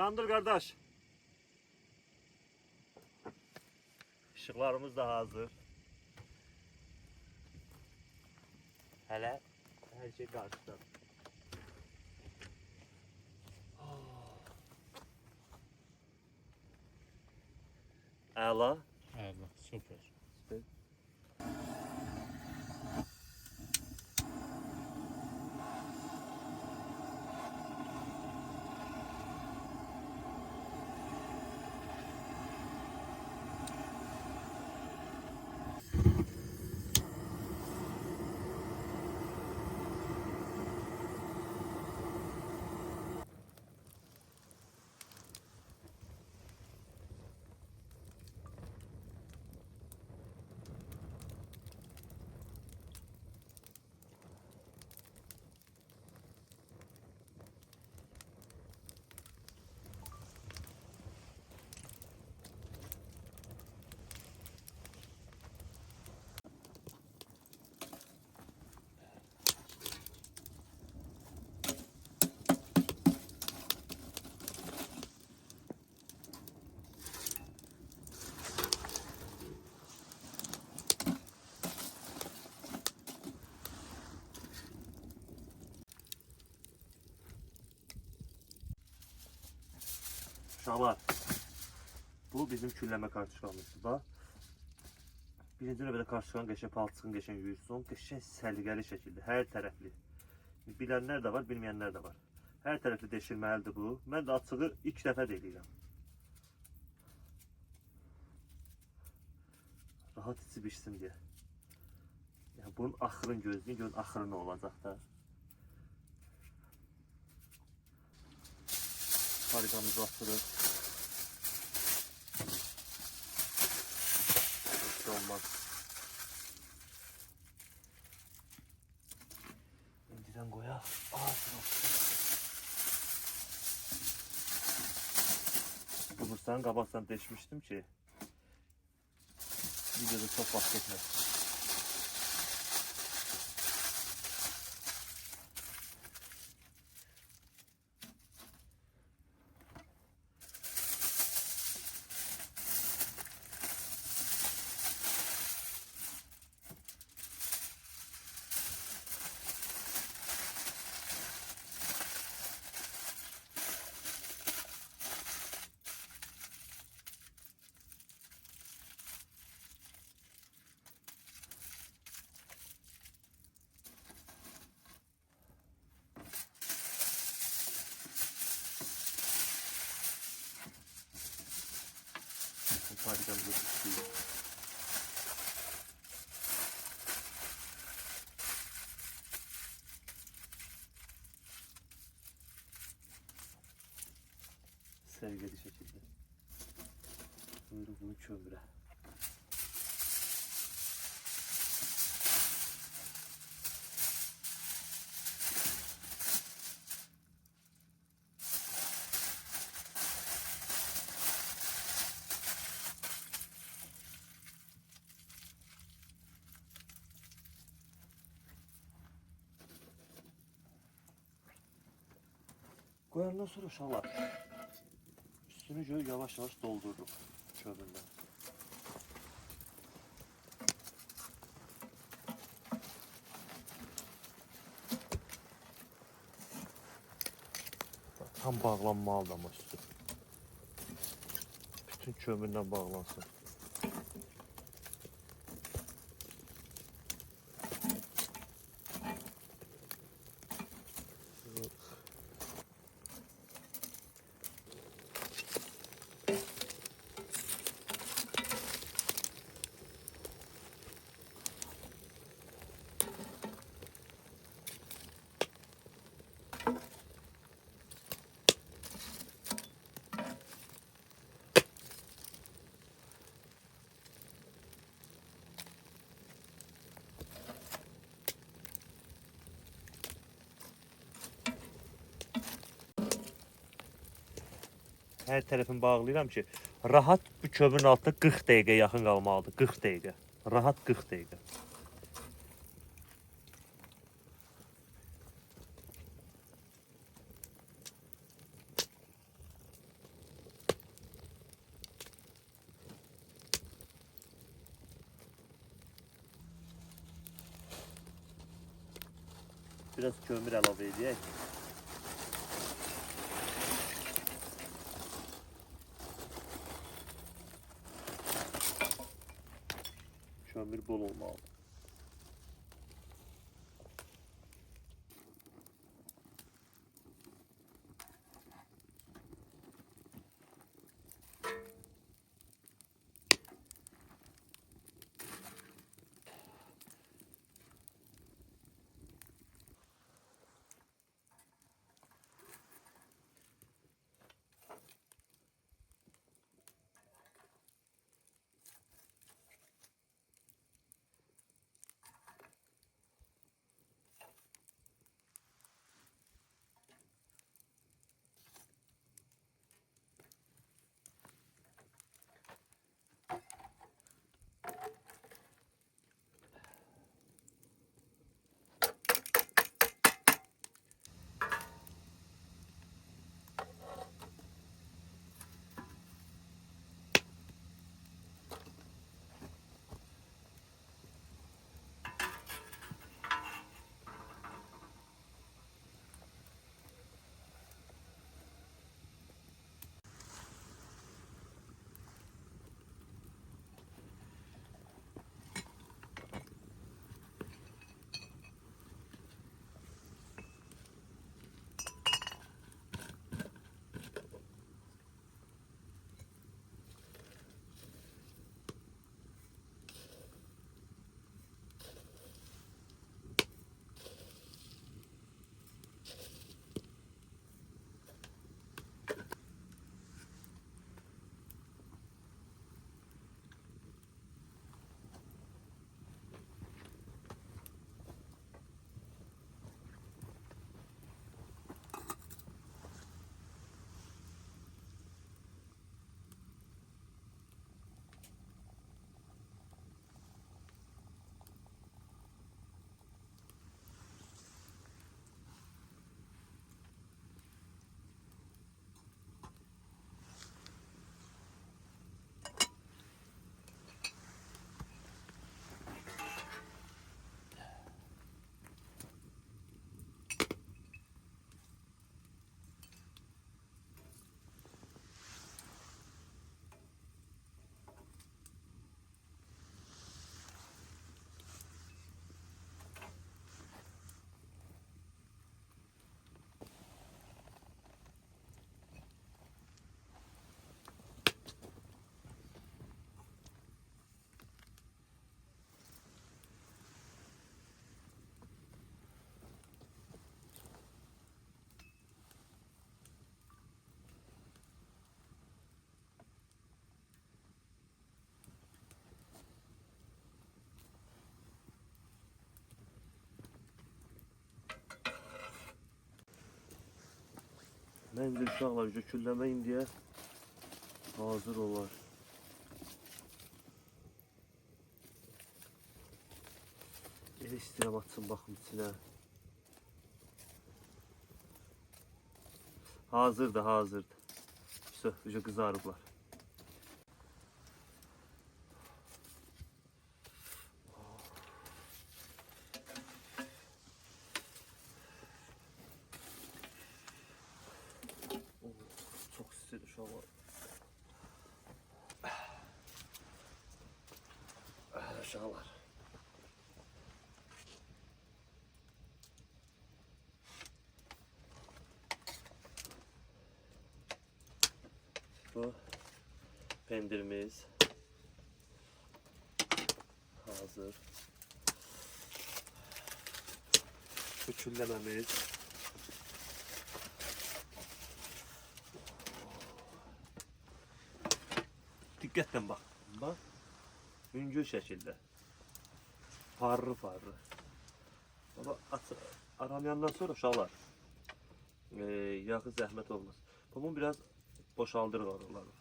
Yandır kardeş. Işıklarımız da hazır. Hele her şey karşıda. Əla. Əla, super. Süper. Uşaqlar, bu bizim külleme kartuşkamızdır da. Birinci növbədə kartuşkanın qəşəng palçığın qəşəng yüyüsün, qəşəng səliqəli şəkildə, hər tərəfli. Bilənlər də var, bilməyənlər də var. Hər tərəfli deşilməlidir bu. Mən də açığı ilk dəfə deyirəm. Rahat içi bişsin deyə. Yəni bunun axırını gözləyin, görün axırı nə olacaq da. Harikamızı atırıq. Hiç olmaz. İnciden koya. Bulursan kabaktan deşmiştim ki. Videoda çok vakit etmez. Harikamızı tutuyor. Sevgili şekilde. Buyurun bunu kömüre. Koyandan sonra uşaqlar üstünü göy yavaş yavaş doldururuq kömürlə. Tam bağlanmalıdır ama üstü. Bütün kömürlə bağlansın. Hər tərəfini bağlayıram ki, rahat bu kömürün altında 40 dəqiqə yaxın qalmalıdır. 40 dəqiqə. Rahat 40 dəqiqə. Biraz kömür əlavə edək. Kömür bol olmalı. Məncə uşaqlar kökülləmə indiyə hazır olar. Elə istəyirəm açsın baxım içinə. Hazırdır, hazırdır. İşte, uca qızarıblar. Çok istedim uşaqlar. Uşaqlar. Bu pendirimiz hazır. Kökülləməmiz. Diqqətlə bax. Bax. Yüngül şəkildə. Parlı parlı. Baba aramayandan sonra uşaqlar yağı zəhmət olmaz. Bunu biraz boşaldırıq araları.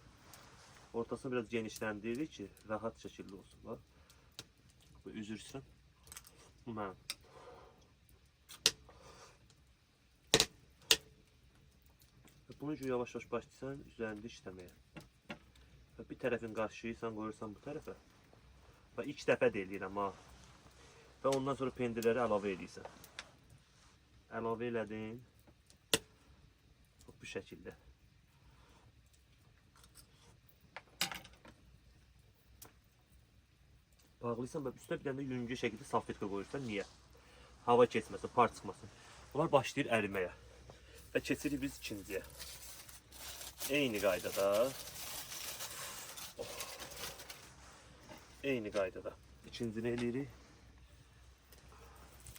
Ortasını biraz genişləndiririk ki rahat şəkildə olsun. Bax. Bu üzr istəyirəm. Mən. Bunu yavaş-yavaş başlayırsan üzərində işləməyə. Bir tərəfin qarşıyırsan, qoyursan bu tərəfə. Və ilk dəfə də eləyirəm ha. Və ondan sonra pendirləri əlavə edirsən. Əlavə elədim. Bu şəkildə. Bağlıysan və üstünə bir dənə də yüngül şəkildə salfetka qoyursan. Niyə? Hava keçməsin, par çıxmasın. Bunlar başlayır əriməyə. Və keçirik biz ikinciyə. Eyni qaydada. Eyni qaydada. İkincini eləyirik.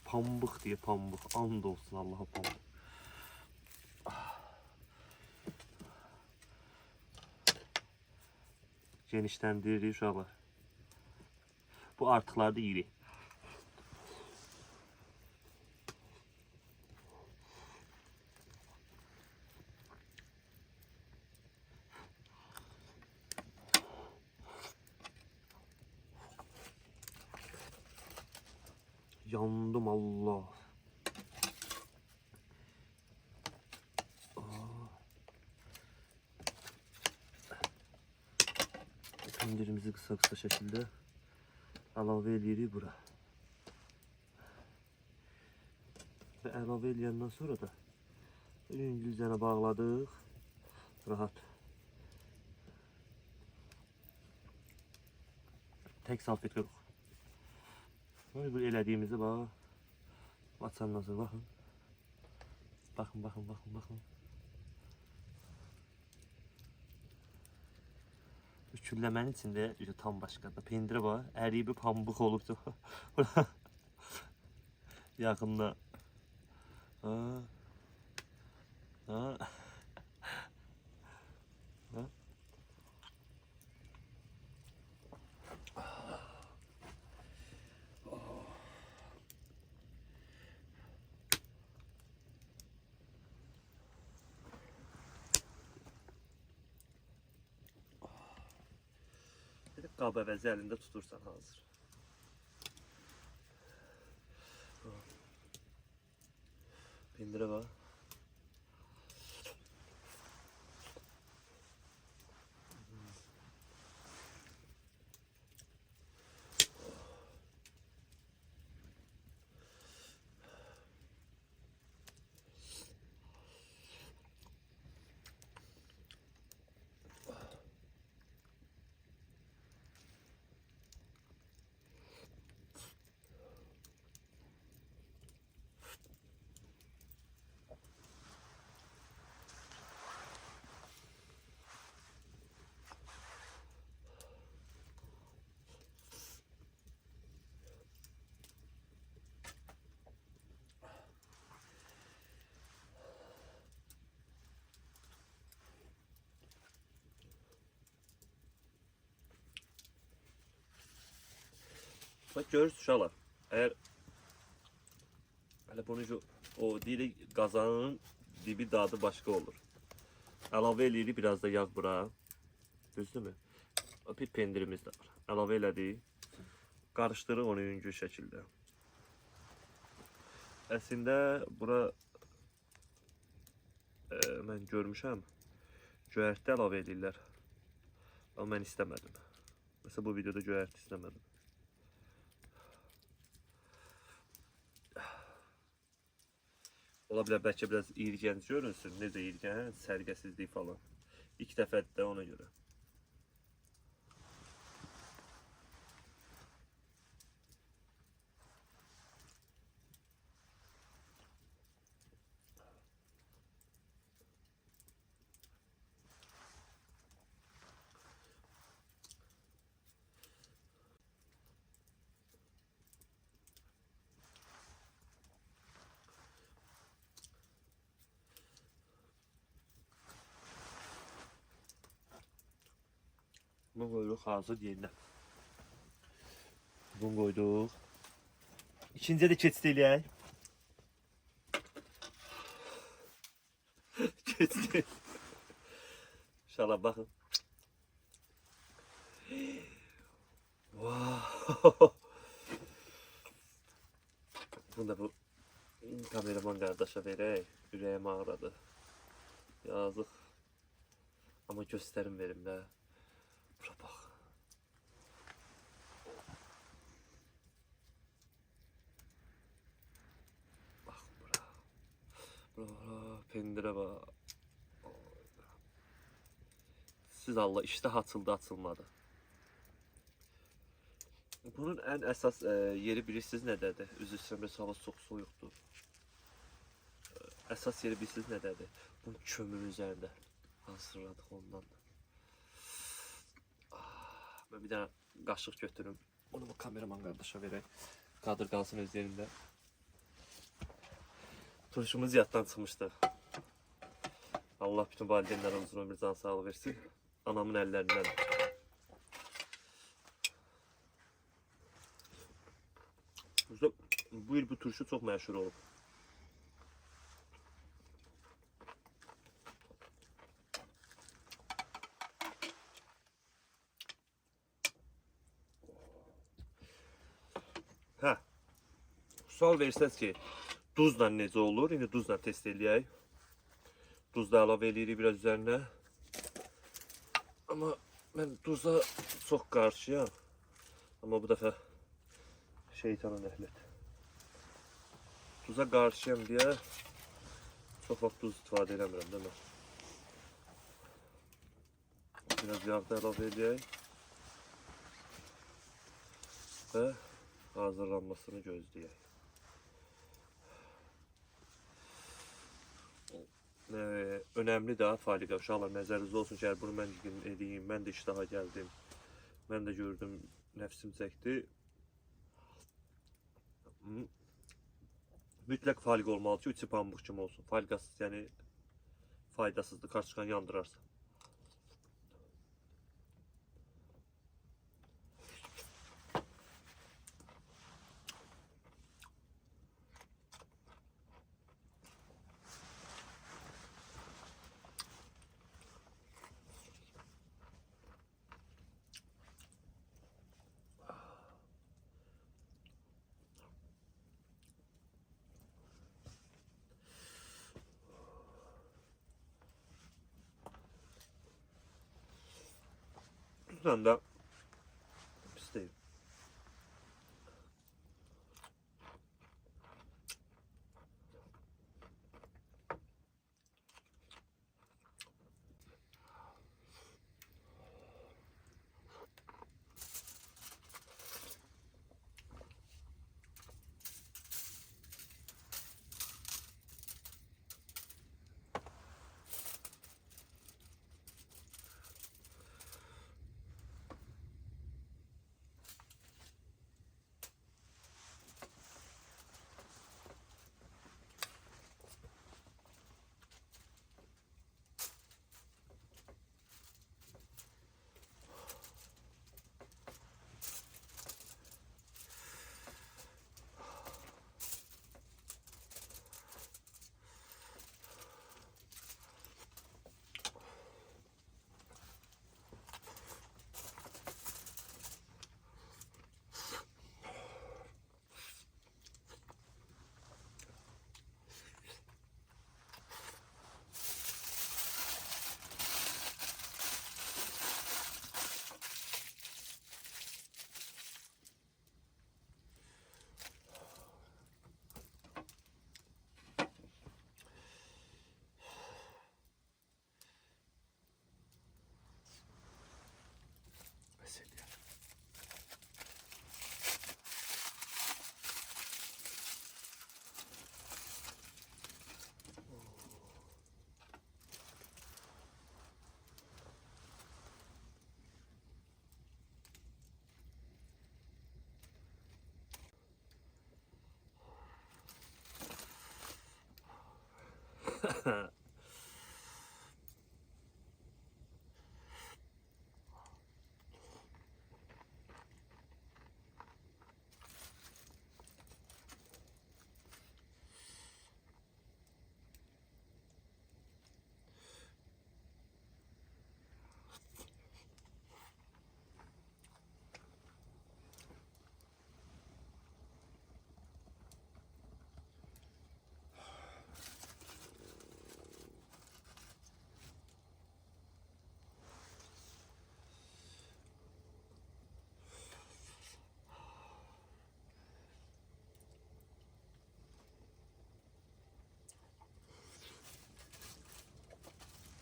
Pambıq diye pambıq. And olsun Allah'a pambıq. Genişləndiririk uşaqlar. Bu artıqları da yiyirik. Yandım Allah. Pendirimizi kısa şekilde əlavə edirik bura. Və əlavə edəndən sonra da yüngülcənə bağladıq. Rahat. Tek salfetka yox. Bu elədiyimizi bax. Açandan sonra baxın. Baxın. Üçülləmənin içində tam başqadır. Pendirə bax, əriyib pambıq olubdu. Yaxında. Ha. Qab əvəzi əlində tutursan hazır. Pendirə bax. Bak görürsünüz uşaqlar. Eğer hele bunu o dili qazanın dibi dadı başka olur. Əlavə eləyirik biraz da yağ bura. Düzdürmü? Bir pendirimiz de var. Əlavə elədik. Qarışdırırıq onu yüngül şəkildə. Əslində bura mən görmüşəm. Göyərti əlavə edirlər. Amma mən istəmədim. Mesela bu videoda göyərti istəmədim. Ola bilər bəlkə biraz iyrənc görünsün. Necə iyrənc, səliqəsizlik falan. İlk dəfədir də ona görə. Bunu koyduk hazır yerine. Bunu koyduk. İkinciye de keçid eləyək. Keçid. İnşallah bakın. Wow. Bunu da bu kameraman kardeşe verək. Ürəyim ağrıdı. Yazıq. Ama göstərim verim də. Bura bax. Bax bura. Pendire bak. Siz Allah iştah açıldı açılmadı. Bunun en esas yeri bilirsiniz nededir? Üzr istəyirəm, hava çox soyuqdur. Əsas yeri bilirsiniz nədədir? Bunun kömürün üzərində hazırladıq ondan. Ben bir dənə qaşıq götürüm. Onu bu kameraman qardaşa verək. Kadr qalsın öz yerində. Turşumuz yaddan çıxmışdı. Allah bütün valideynlərə uzun ömür can sağlığı versin. Anamın əllərindən. Bu il bu turşu çox məşhur olub. Hə. Sual versəz ki, duzla necə olur? İndi duzla test eləyək. Duz da əlavə eləyirik biraz üzərinə. Amma mən duza çox qarşıyam. Amma bu dəfə şeytanın əhlət. Duza qarşıyam deyə çox vaxt duz istifadə eləmirəm, değil mi? Biraz yağ da əlavə eləyək. Və hazırlanmasını gözləyək. Önemli daha faliqa uşaqlar nəzərinizdə olsun ki, bunu mən edeyim, mən də iştaha gəldim. Mən də gördüm, nəfsim çəkdi. Mütləq faliqa olmalı ki, içi pambıq kimi olsun. Faliqasız, yəni faydasızdır, qarşıqan yandırarsa. Buradan da pis deyil.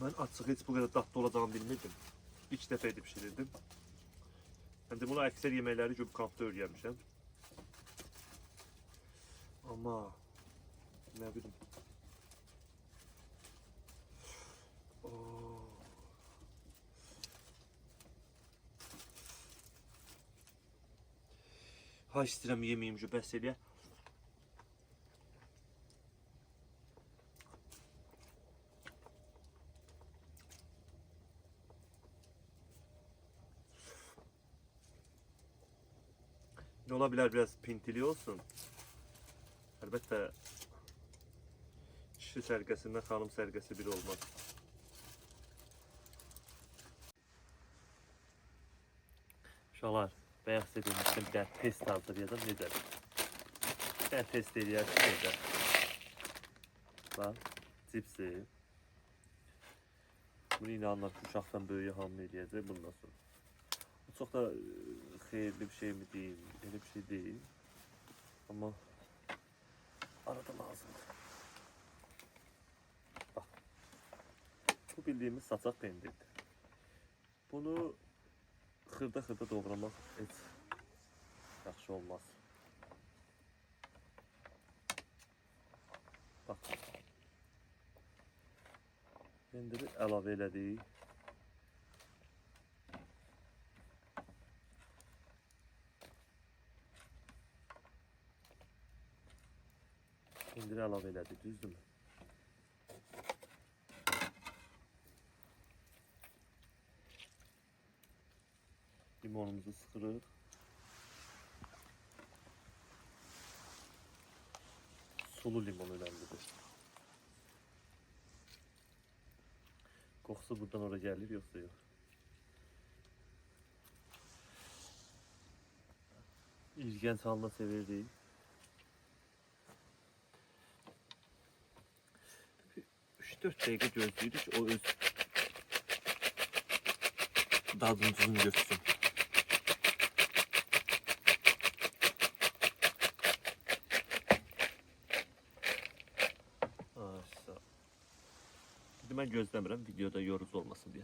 Ben açık hiç bu kadar tatlı olacağını bilmirdim. İlk defa edip pişirirdim. Ben de bunu əksər yeməkləri gibi kampda öyrənmişəm. Ama ne bileyim. Oo. Ha istəyirəm yeməyim şu bəs eləyə. Ne olabilir biraz pintili olsun. Elbette kişi sərgəsindən xanım sərgəsi biri olmaz. Uşaqlar, bayaq sizə demişdim bir dənə test hazırlayacağım, necədir? Bir dənə test eləyərsiniz necə? Bax, cipsi. Bunu inanlar ki, uşaqdan böyüyə hamle eləyəcək bundan sonra. Bu çox da xeyirli bir şey mi deyil, elə bir şey deyil. Amma arada lazımdır. Bax, bu bildiğimiz saçaq pendirdir. Bunu xırda doğramaq heç yaxşı olmaz. Bax, pendiri əlavə elədik. Pendiri əlavə elədik, düzdürmü? Limonumuzu sıxırıq. Sulu limon önemlidir. Kokusu buradan oraya gelir yoksa yok. İlginç halına severdik. Üç 4 dakika gözlüydük o öz dadını tuzunu götürsün. Ben gözləmirəm videoda yoruz olmasın diye.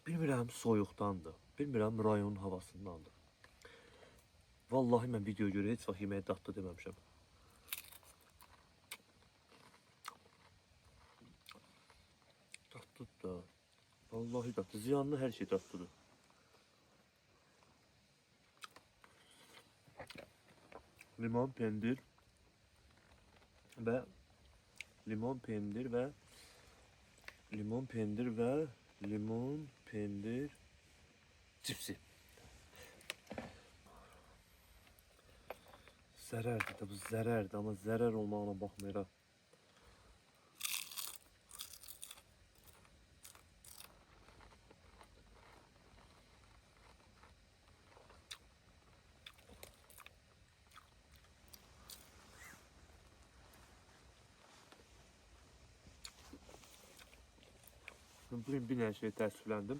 Bilmirəm soyuqdandır. Bilmirəm rayonun havasındandır. Vallahi mən videoya görə heç vaxt yeməyi dadlı deməmişəm. Dadlı da. Vallahi dadlı. Ziyanlı her şey dadlıdır. Limon, pendir ve limon, pendir ve limon, pendir cipsi. Zərərdir de bu zərərdir ama zərər olmağına baxmayaraq. Bugün bir şey təəssüfləndim.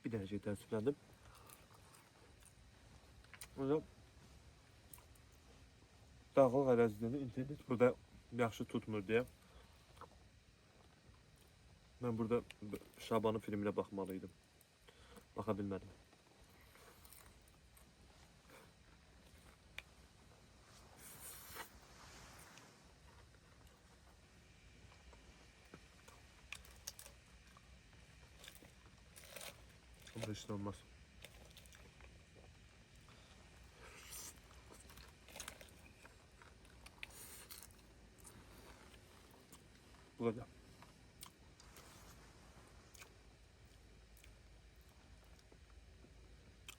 Bir şey təəssüfləndim. Burada dağlıq ərazisində internet burada yaxşı tutmur deyə. Ben burada Şaban'ın filmine bakmalıydım. Bakabilmedim. Ama hiç olmaz. Bu kadar.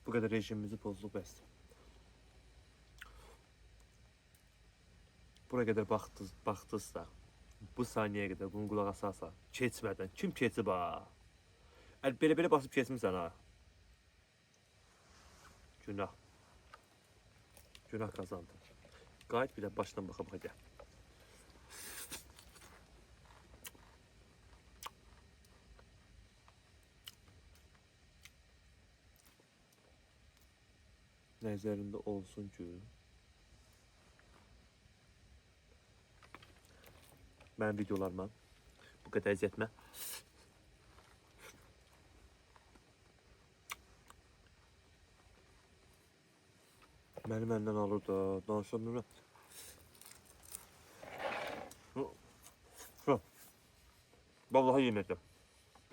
Bu kadar rejimimizi bozduk bəsdir. Buraya kadar baxdınızsa, bu saniyeye kadar bunu qulaq asarsa, keçmədən kim keçib ha? Belə basıb keçmirsən ha? Günah. Günah kazandı. Gayet bir de baştan baka baka gel. Nəzərində olsun ki, mənim videolarıma bu qədər əziyyətmə mənim əlimdən alır da, danışa bilmirəm. Vallahi yeməyəcəm.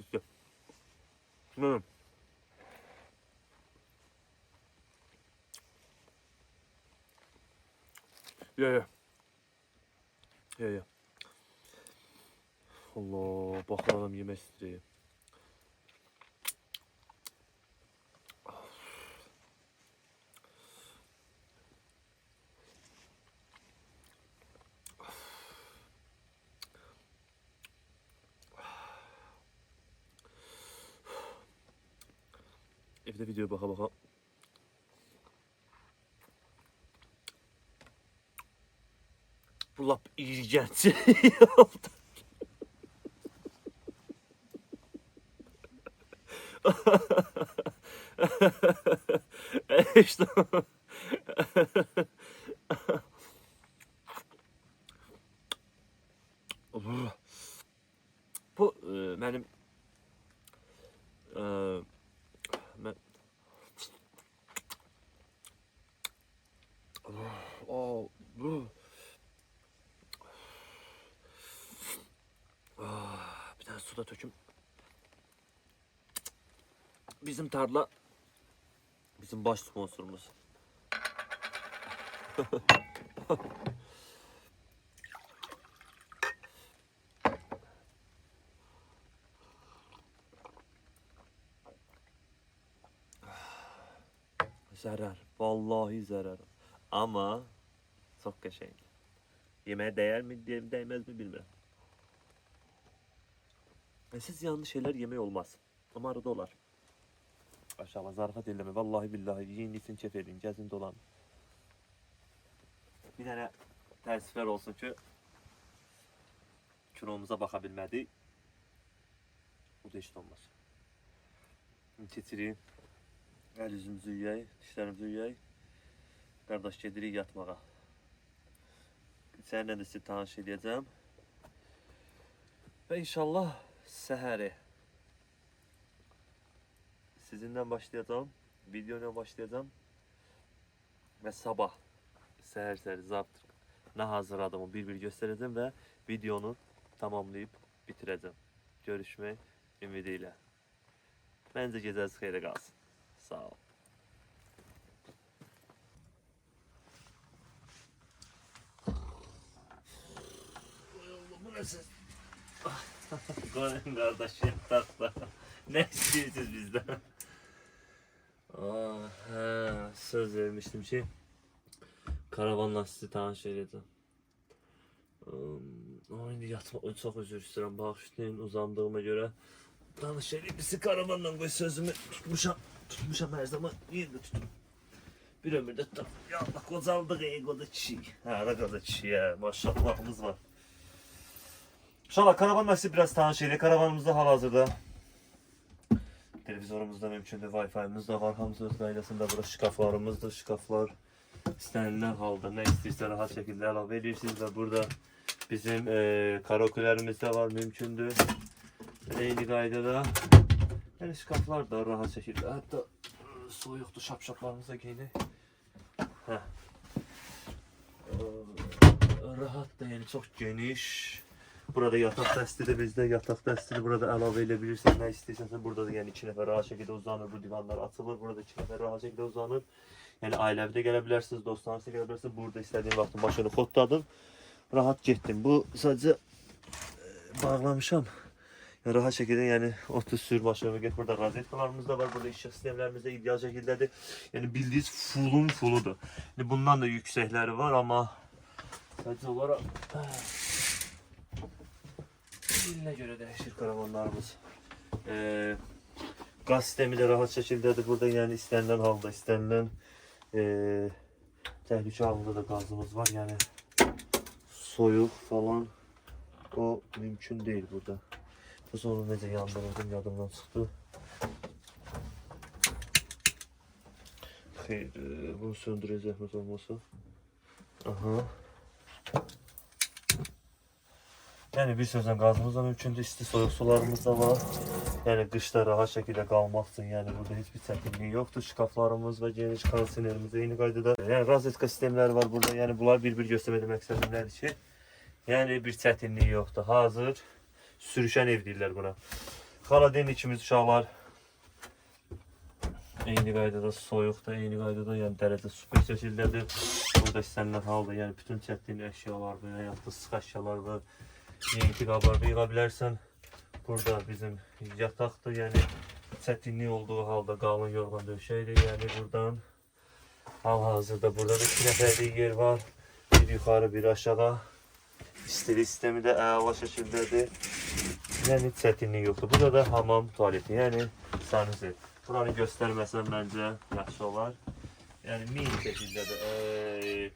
Bitti. Ya. Allah, baxır adam yemək istəyir. Evde video baka baka. Bu lap iğrenç oldu. İşte. Bu benim ben bir tane suda töküm. Bizim tarla bizim baş sponsorumuz. Zarar. Vallahi zarar. Ama çok qəşəng. Yeməyə değer mi, değmez mi bilmirəm. Siz yanlış şeyler yemeği olmaz. Ama arada olar. Aşağı zarafat elleme. Vallahi billahi yiyin için keyif edin. Gezin dolan. Bir tane təəssüflər olsun ki kilomuza bakabilmədik. Bu da heç olmaz. Keçirik. Əl yüzümüzü yuyək, dişlərimizi yuyək. Qardaş gedirik yatmağa. Səninlə də sizi tanış edəcəm. Və inşallah səhəri sizinlə başlayacağım. Videoyla başlayacağım. Və sabah səhər zaptır nə hazırladığımı bir göstərəcəm və videonu tamamlayıb bitirəcəm. Görüşmək ümidi ilə. Məncə gecəniz xeyrə qalsın. Sağ ol. Bu ne ses? Kardeşim tatlı. Ne istiyorsunuz bizden? Söz vermiştim ki karavanla sizi tanış edeceğim. Şimdi yatma çok özür istedim. Bağışlayın uzandığıma göre. Tanış edeyim bizi karavanla koy sözümü tutmuşam her zaman yerinde tutum. Bir ömürde tutum. Ya Allah kocaldık egoda çiğ. Ha ne kadar çiğ ya maşallahımız var. İnşallah karavanla sizi biraz tanış edeyim. Karavanımızda halihazırda televizyonumuzda mümkündür, Wi-Fi'miz de var. Hamısı öz qaydasında burada şkaflarımızdır. Şkaflar istənilən halda nə istəyirsə rahat şəkildə əlavə edirsiniz və burada bizim karaoke'lərimiz də var, mümkündür. Eyni qaydada. Yəni şkaflar da rahat şəkildə. Hətta soyuqdur, şapşaplarımızı da geyinək. Rahat da, yəni çox geniş. Burada yataq dəstidir bizdə, yataq dəstini burada əlavə edə bilirsiniz. Nə istəyirsənsə burada da yəni 2 nəfər rahat şəkildə uzanır, bu divanlar açılır. Burada 2 nəfər rahat şəkildə uzanır. Yəni ailəvi də gələ bilərsiniz, dostlarınızla gələ bilərsiniz. Burada istədiyim vaxt maşını xodladım, rahat getdim. Bu sadəcə bağlamışam. Yəni, rahat şəkildə yəni 30 sür maşını get. Burada rozetkalarımız da var, burada işıq sistemlərimiz də ideal şəkildədir. Yəni bildiyiniz fullun fulludur. Yəni bundan da yüksəkləri var, amma sadəcə olaraq ilinə görə dəyişir karavanlarımız. Gaz sistemi de rahat şekildedir burada, yani istenilen halda, istenilen tehlike halında da gazımız var. Yani soyuq falan o mümkün değil burada. Sonra necə yandırıldım yadımdan çıxdı. Xeyr, bunu söndürəcək zəhmət olmasa. Aha. Yani bir sözlə qazımız da mümkündür, isti soyuq sularımız da var. Yani qışda rahat şəkildə qalmaq üçün, yəni burada heç bir çətinlik yoxdur. Şkaflarımız və geniş kondisionerimiz eyni qaydada. Yəni rozetka sistemləri var burada. Yəni bunlar bir-bir göstərmək məqsədim nədir ki, yəni bir çətinlik yoxdur. Hazır sürüşən ev deyirlər buna. Xaladenlikimiz uşaqlar eyni qaydada, soyuqda eyni qaydada, yəni dərəcə super şəkildədir. Burada istənilən halda, yəni bütün çətin əşyalar və ya da sıx əşyalar var. Yeni qablarda yığa bilərsən. Burada bizim yataqdır, yəni çətinlik olduğu halda qalın yorğan döşəkdir. Yəni buradan hal-hazırda burada da 2 nəfərlik yer var. Bir yuxarı, bir aşağı. İstili sistemi də əla şəkildədir. Yəni çətinlik yoxdur. Burada da hamam tualeti, yəni sanuzel. Buranı göstərməsəm məncə yaxşı olar. Yəni mini şəkildədir.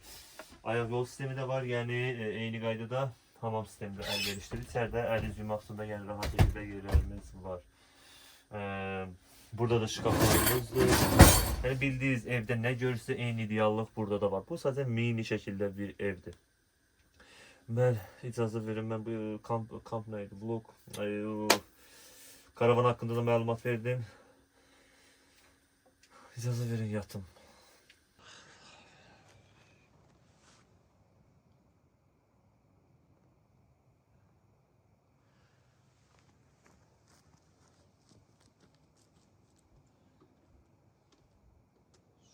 Ayaq yol sistemi də var, yəni eyni qaydada. Hamam sistemdə əlverişlidir. İçəridə əl üz yumaq üçün də yəni rahat şəkildə yerlərimiz var. Burada da şkaflarımızdır. Yəni bildiyiniz evdə nə görürsə eyni ideallıq burada da var. Bu sadəcə mini şəkildə bir evdir. Mən icazə verin, mən bu kamp nə idi? Blok karavan haqqında da məlumat verdim. İcazə verin yatım.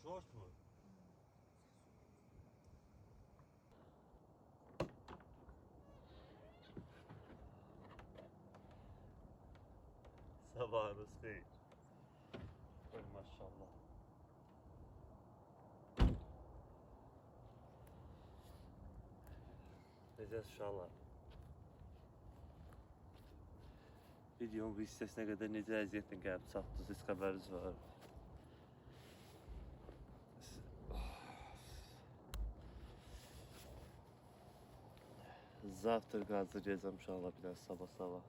Short mu? Sabahınız xeyir. Maşallah. Necəsiz uşaqlar? Videonun bu hissəsinə qədər necə əziyyətlə gəlib çatdınız, heç xəbəriniz var. Zavtır hazırlayacağım uşaqlar biraz sabah.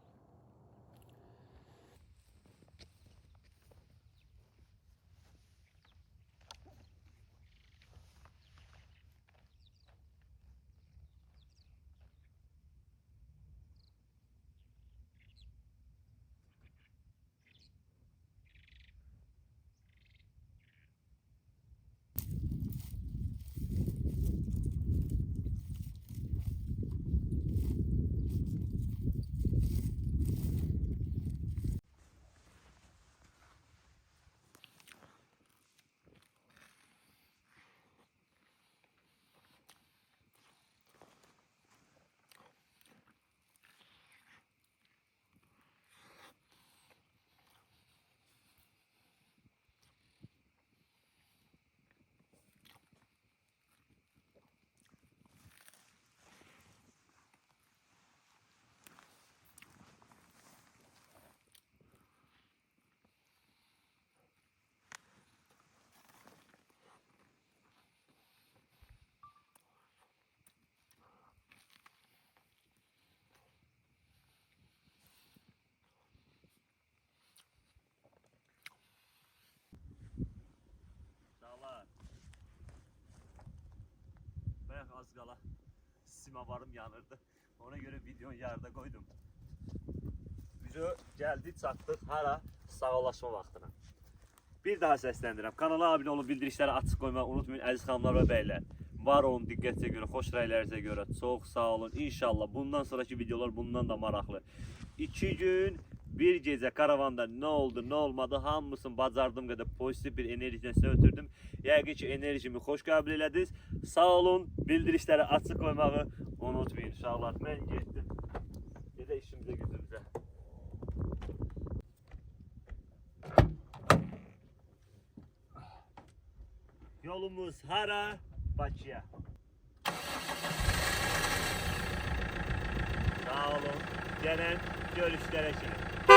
Az qala simavarım yanırdı. Ona göre videonu yarıda koydum. Video geldi, çatdıq hara sağollaşma vaxtına. Bir daha səsləndirəm. Kanala abunə olun, bildirişləri açıq qoymayı unutmayın əziz xanımlar və bəylər. Var olun diqqətinizə görə, xoş rəylərinizə görə. Çox sağ olun. İnşallah bundan sonraki videolar bundan da maraqlı. 2 gün bir gecə karavanda nə oldu, nə olmadı, hamısını bacardığım qədər pozitiv bir enerjidən sizə ötürdüm. Yəqin ki enerjimi xoş qəbul elədiniz. Sağ olun, bildirişləri açıq qoymağı unutmayın. Uşaqlar, mən getdim. Gedək işimizə, gücümüzə. Yolumuz hara? Bakıya. Sağ olun. Gelen görüşlere şimdi.